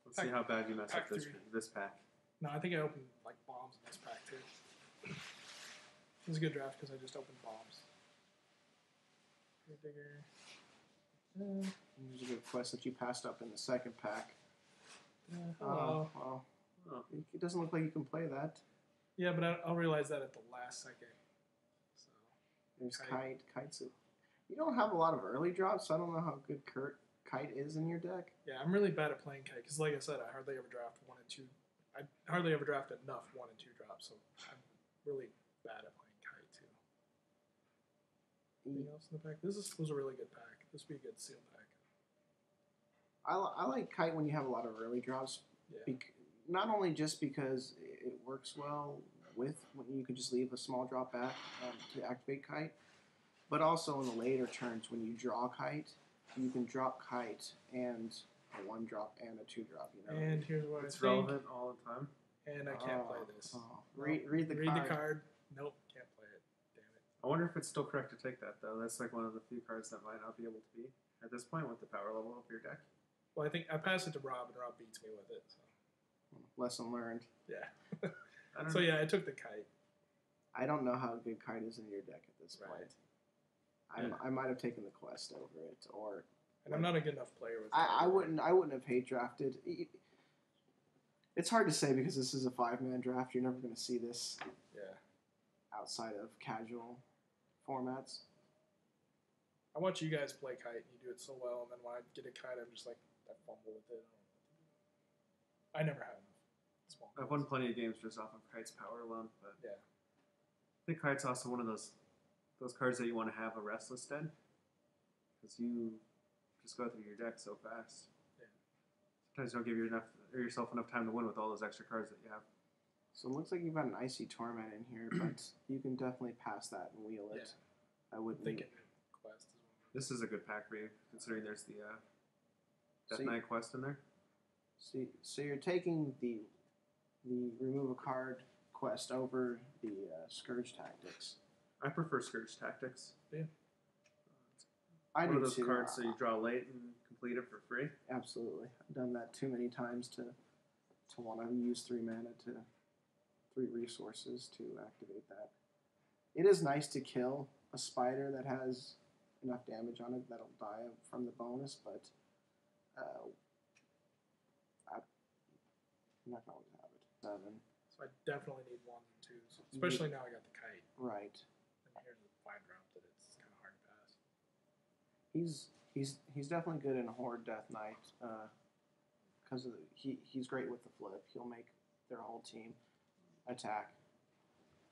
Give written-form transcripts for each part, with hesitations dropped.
Let's see how bad you mess up this pack. No, I think I opened like bombs in this pack too. This is a good draft because I just opened bombs. Digger. There's a good quest that you passed up in the second pack. Well, it doesn't look like you can play that. Yeah, but I'll realize that at the last second. So there's Kite. Kite's you don't have a lot of early drops, so I don't know how good Kite is in your deck. Yeah, I'm really bad at playing Kite because, like I said, I hardly ever draft 1 and 2. I hardly ever draft enough 1 and 2 drops, so I'm really bad at playing Kite too. Anything else in the pack? This was a really good pack. This would be a good seal pack. I like Kite when you have a lot of early drops. Yeah. Not only just because it works well with when you can just leave a small drop back to activate Kite, but also in the later turns when you draw Kite, you can drop Kite and a 1-drop and a 2-drop. You know. And here's what it's relevant all the time. And I can't play this. Read the card. Nope, can't play it. Damn it. I wonder if it's still correct to take that though. That's like one of the few cards that might not be able to be at this point with the power level of your deck. Well, I think I pass it to Rob, and Rob beats me with it. So. Lesson learned. Yeah. So yeah, I took the Kite. I don't know how good Kite is in your deck at this point. Yeah. I might have taken the quest over it, or. And I'm not a good enough player with. I wouldn't have hate drafted. It's hard to say because this is a 5-man draft. You're never going to see this. Yeah. Outside of casual formats. I watch you guys play Kite, and you do it so well, and then when I get a Kite, I'm just like, I fumble with it. I never have small. I've won plenty of games just off of Kite's power alone, but yeah. I think Kite's also one of those cards that you want to have a restless dead, because you just go through your deck so fast. Yeah. Sometimes you don't give yourself enough time to win with all those extra cards that you have. So it looks like you've got an Icy Torment in here, but you can definitely pass that and wheel it. Yeah. I wouldn't. Quest as well. This is a good pack for you, considering there's the Death Knight quest in there. So you're taking the remove a card quest over the Scourge Tactics. I prefer Scourge Tactics. Yeah. I do one of those too. cards so you draw late and complete it for free. Absolutely. I've done that too many times to want to use 3 mana to 3 resources to activate that. It is nice to kill a spider that has enough damage on it that'll die from the bonus, but I'm not going to always have it. 7. So I definitely need 1s and 2s, especially now I got the Kite. Right. And here's the 5-drop that it's kind of hard to pass. He's definitely good in Horde Death Knight because he's great with the flip. He'll make their whole team attack,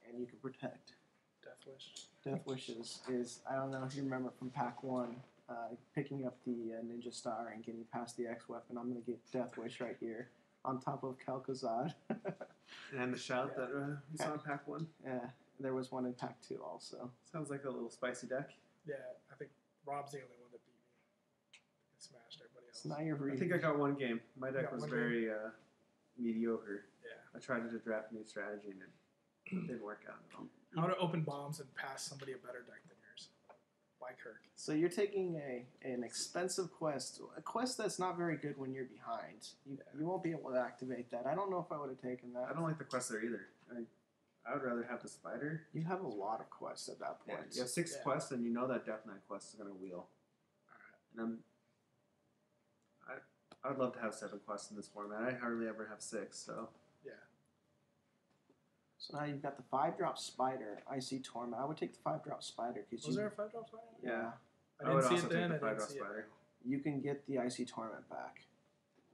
and you can protect. Death Wish. Death Wish is I don't know if you remember from Pack 1, picking up the Ninja Star and getting past the X weapon. I'm going to get Death Wish right here on top of Kel'Thuzad. And the shout that we saw in Pack 1. Yeah, there was one in Pack 2 also. Sounds like a little spicy deck. Yeah, I think Rob's the only one that beat me. I smashed everybody else. So now you're I think I got one game. My deck was very mediocre. Yeah. I tried to draft a new strategy and it didn't work out at all. How to open bombs and pass somebody a better deck than yours. By Kirk. So you're taking an expensive quest, a quest that's not very good when you're behind. You won't be able to activate that. I don't know if I would have taken that. I don't like the quest there either. I would rather have the spider. You have a lot of quests at that point. Yeah, you have 6 quests, and you know that Death Knight quest is going to wheel. All right. And I would love to have 7 quests in this format. I hardly ever have 6, so. Yeah. So now you've got the 5-drop spider, Icy Torment. I would take the 5-drop spider because was there a 5-drop spider? Yeah. I didn't see it then. I didn't see it. You can get the Icy Torment back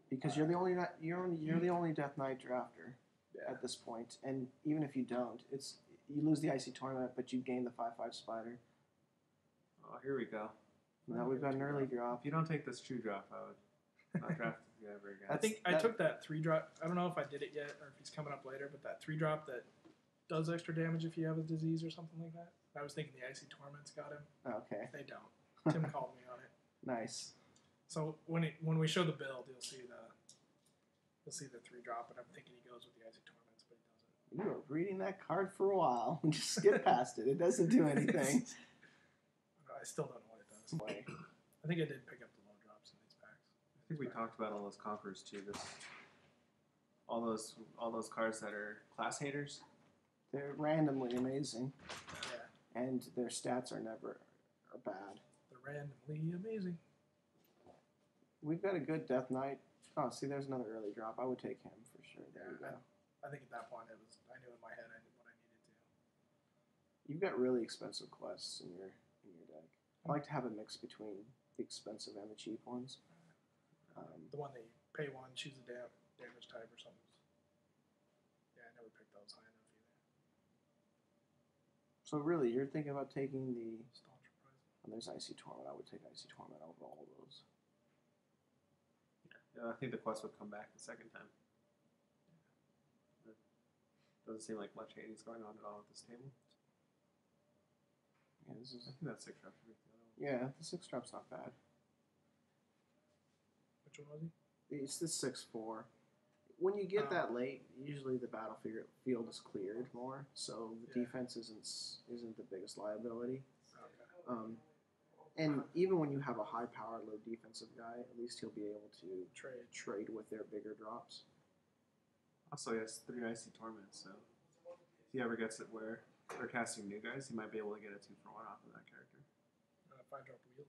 because you're the only Death Knight drafter at this point, and even if you don't, you lose the Icy Torment, but you gain the 5/5 spider. Oh, here we go. Now we've got an early drop. If you don't take this 2-drop, I would not draft you ever again. I think I took that 3-drop. I don't know if I did it yet or if he's coming up later, but that 3-drop that does extra damage if you have a disease or something like that. I was thinking the Icy Torment's got him. Okay. They don't. Tim called me on it. Nice. So when we show the build, you'll see the 3-drop, and I'm thinking he goes with the Icy Torments, but he doesn't. You were reading that card for a while. Just skip past it. It doesn't do anything. I still don't know what it does. I think I did pick up the low drops in these packs. I think we talked about all those conquerors too. All those cards that are class haters. They're randomly amazing, Yeah, and their stats are never bad. they're randomly amazing. We've got a good Death Knight. Oh, see, there's another early drop. I would take him for sure. There you go. I think at that point I knew in my head I knew what I needed to. You've got really expensive quests in your deck. I like to have a mix between the expensive and the cheap ones. The one that you pay one, choose a damage type or something. Yeah, I never picked those high enough either. So really, you're thinking about taking the. Staunch Reprisal. Oh, there's Icy Torment. I would take Icy Torment over all those. Yeah, I think the quest would come back the second time. It doesn't seem like much Hades going on at all at this table. Yeah, this is. I think that's 6 drops. Yeah, the 6 drop's not bad. Which one was he? It's the 6/4. When you get that late, usually the battlefield is cleared more, so the defense isn't the biggest liability. Okay. And even when you have a high power, low defensive guy, at least he'll be able to trade with their bigger drops. Also, he has 3 Icy Torments, so if he ever gets it where they're casting new guys, he might be able to get a 2-for-1 off of that character. 5-drop wield.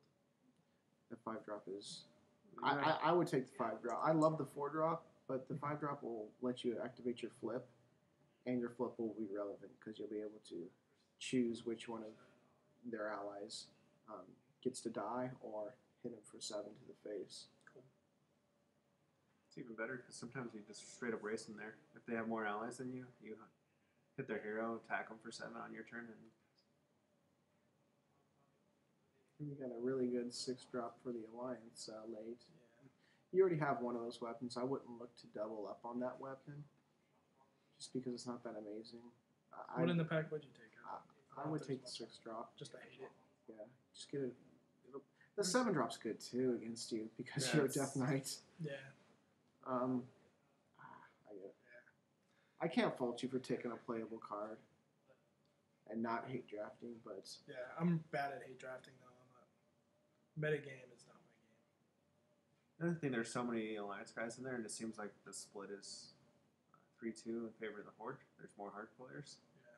The 5-drop is. Yeah. I would take the 5-drop. I love the 4-drop, but the 5-drop will let you activate your flip, and your flip will be relevant because you'll be able to choose which one of their allies gets to die or hit him for 7 to the face. Cool. It's even better because sometimes you just straight up race them there. If they have more allies than you, you hit their hero, attack them for 7 on your turn, and You got a really good 6-drop for the Alliance late. Yeah. You already have one of those weapons. I wouldn't look to double up on that weapon, just because it's not that amazing. What in the pack would you take? I would take the 6-drop. Just to hate it. Yeah, just get it. The 7-drop's good too against you because you're a Death Knight. Yeah. I get it. I can't fault you for taking a playable card and not hate drafting, but Yeah, I'm bad at hate drafting though. Metagame is not my game. another thing, there's so many Alliance guys in there, and it seems like the split is 3-2 in favor of the Horde. There's more Horde players. Yeah.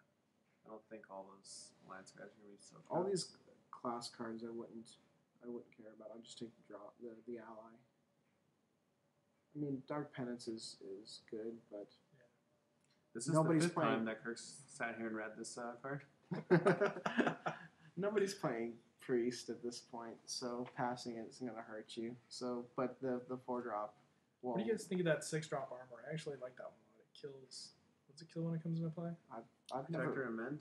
I don't think all those Alliance guys are going to be so all good. these class cards I wouldn't care about. I'd just take the ally. I mean, Dark Penance is good, but This is nobody's the 5th playing. time that Kirk's sat here and read this card. nobody's playing Priest at this point, so passing it isn't going to hurt you. So, but the 4-drop. Well, What do you guys think of that 6-drop armor? I actually like that one a lot. It kills. What's it kill when it comes into play? I've Protector never Amend.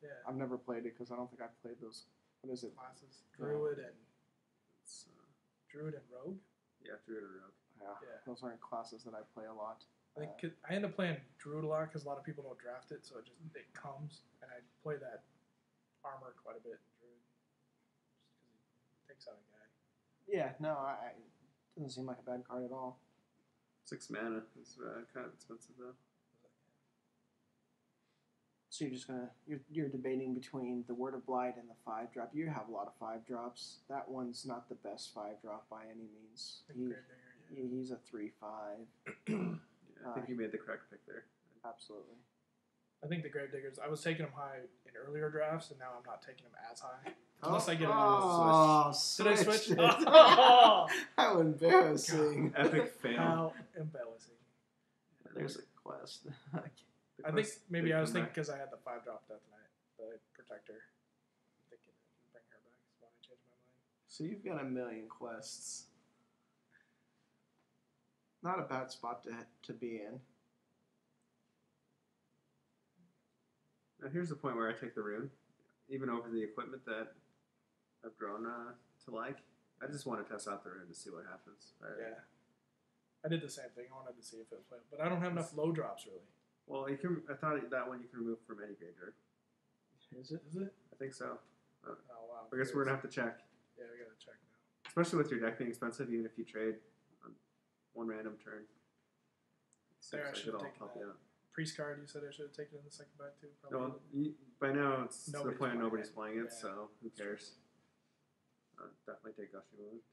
Yeah. I've never played it because I don't think I've played those. What is it? Classes. Druid and It's, Rogue. yeah, Druid and Rogue. Yeah. Those aren't classes that I play a lot. I think I end up playing Druid a lot because a lot of people don't draft it, so it comes, and I play that armor quite a bit in Druid, just because he takes out a guy. Yeah, no, it doesn't seem like a bad card at all. 6 mana. It's kind of expensive though. So you're just you're debating between the Word of Blight and the 5-drop. You have a lot of 5-drops. That one's not the best 5-drop by any means. He's a 3/5. I think you made the correct pick there. Absolutely. I think the Gravediggers. I was taking them high in earlier drafts, and now I'm not taking them as high unless I get another switch. Did I switch? Oh! How embarrassing! Epic fail. How embarrassing. There's a quest. I think maybe I was thinking because I had the 5-drop Death Knight, the Protector. I'm thinking I can bring her back. That's why I changed my mind. So you've got a million quests. Not a bad spot to be in. Now here's the point where I take the rune, even over the equipment that I've grown to like. I just want to test out the rune to see what happens. Yeah. I did the same thing. I wanted to see if it was playable. But I don't have enough low drops, really. Well, you can. I thought that one you can remove from any graveyard. Is it? Is it? I think so. Oh, wow. I guess we're gonna have to check, Yeah, we gotta check now. especially with your deck being expensive. Even if you trade on one random turn, There, I seems like should have it'll taken help that. you out. Priest card, you said I should have taken in the second back, too. No, Probably. by now it's to the Nobody's point playing nobody's it. playing it, Yeah. so who cares? Definitely take Gushing Wound.